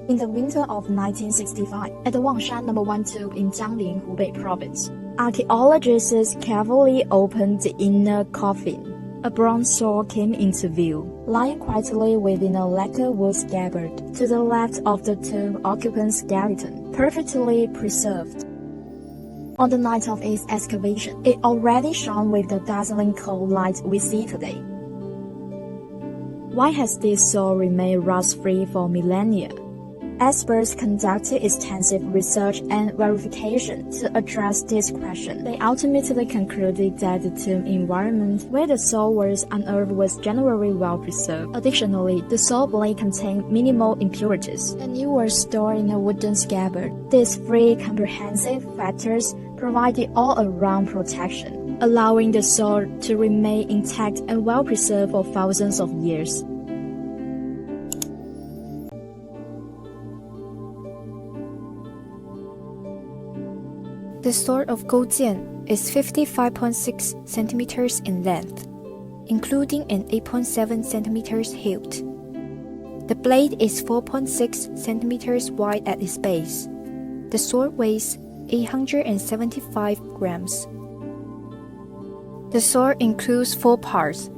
In the winter of 1965, at the Wangshan No. 12 in Jiangling, Hubei province, archaeologists carefully opened the inner coffin. A bronze sword came into view, lying quietly within a lacquer wood scabbard, to the left of the tomb occupant's skeleton, perfectly preserved. On the night of its excavation, it already shone with the dazzling cold light we see today. Why has this sword remained rust-free for millennia? Experts conducted extensive research and verification to address this question. They ultimately concluded that the tomb environment where the sword was unearthed was generally well preserved. Additionally, the sword blade contained minimal impurities, and it was stored in a wooden scabbard. These three comprehensive factors provided all-around protection, allowing the sword to remain intact and well preserved for thousands of years. The sword of Goujian is 55.6 cm in length, including an 8.7 cm hilt. The blade is 4.6 cm wide at its base. The sword weighs 875 grams. The sword includes 4 parts: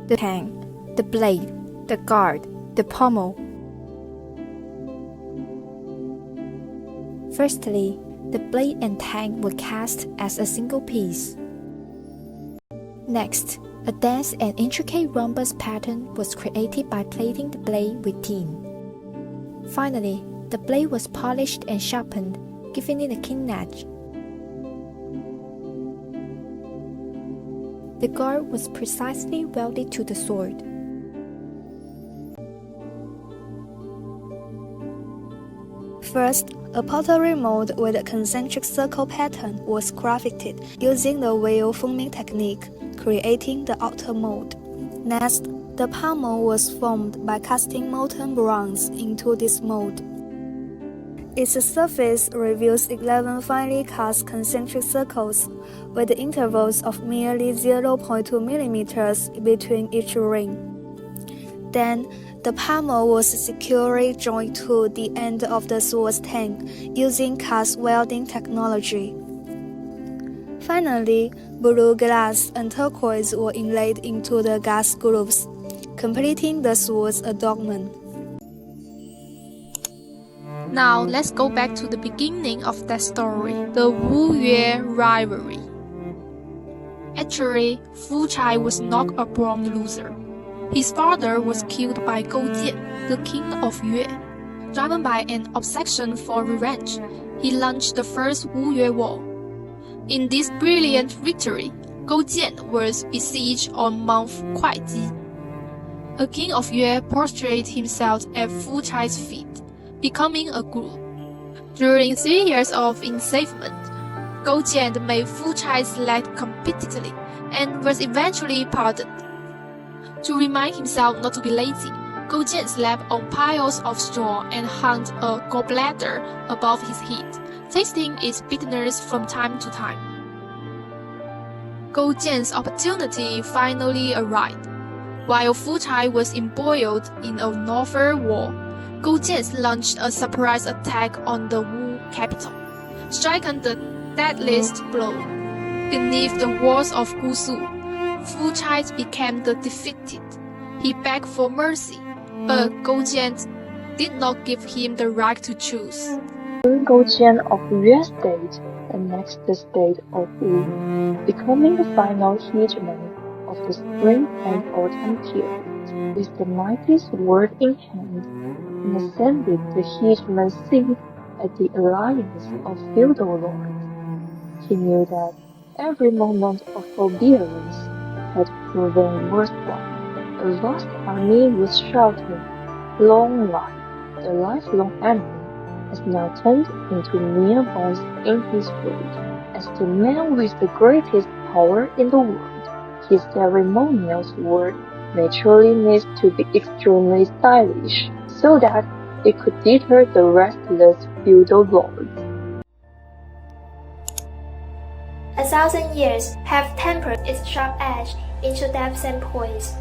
the tang, the blade, the guard, the pommel. Firstly, the blade and tang were cast as a single piece. Next, a dense and intricate rhombus pattern was created by plating the blade with tin. Finally, the blade was polished and sharpened, giving it a keen edge. The guard was precisely welded to the sword. First, a pottery mold with a concentric circle pattern was crafted using the wheel forming technique, creating the outer mold. Next, the pommel was formed by casting molten bronze into this mold. Its surface reveals 11 finely cast concentric circles, with intervals of merely 0.2 mm between each ring. Then, the pommel was securely joined to the end of the sword's tang using cast welding technology. Finally, blue glass and turquoise were inlaid into the gas grooves, completing the sword's adornment. Now let's go back to the beginning of that story, the Wu-Yue rivalry. Actually, Fu Chai was not a born loser. His father was killed by Goujian, the king of Yue. Driven by an obsession for revenge, he launched the first Wu-Yue War. In this brilliant victory, Goujian was besieged on Mount Kuaiji. A king of Yue prostrated himself at Fu Chai's feet, becoming a guru. During 3 years of enslavement, Goujian made Fu Chai's leg completely and was eventually pardoned. To remind himself not to be lazy, Goujian slept on piles of straw and hung a gallbladder above his head, tasting its bitterness from time to time. Goujian's opportunity finally arrived. While Fu Chai was embroiled in a naval war, Goujian launched a surprise attack on the Wu capital, striking the deadliest blow. Beneath the walls of Gusu, Fu Chai became the defeated. He begged for mercy, but Goujian did not give him the right to choose. Goujian of Yue state annexed the state of Wu, becoming the final hegemon of the spring and autumn period. With the mighty sword in hand, and ascended the hegemon seat at the alliance of feudal lords. He knew that every moment of forbearance had proven worthwhile. A vast army was shouting, "Long life!" The lifelong enemy has now turned into mere bones in his rage. As the man with the greatest power in the world, his ceremonial sword naturally needs to be extremely stylish, so that it could deter the restless feudal lords. 1,000 years have tempered its sharp edge into depth and poise.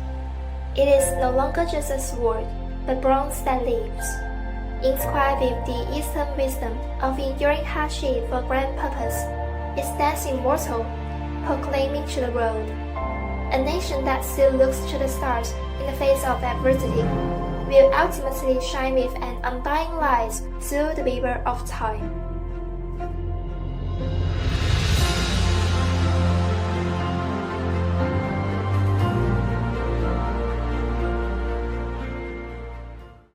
It is no longer just a sword, but bronze that lives. inscribed with the Eastern wisdom of enduring hardship for grand purpose, it stands immortal, proclaiming to the world. A nation that still looks to the stars in the face of adversity will ultimately shine with an undying light through the river of time.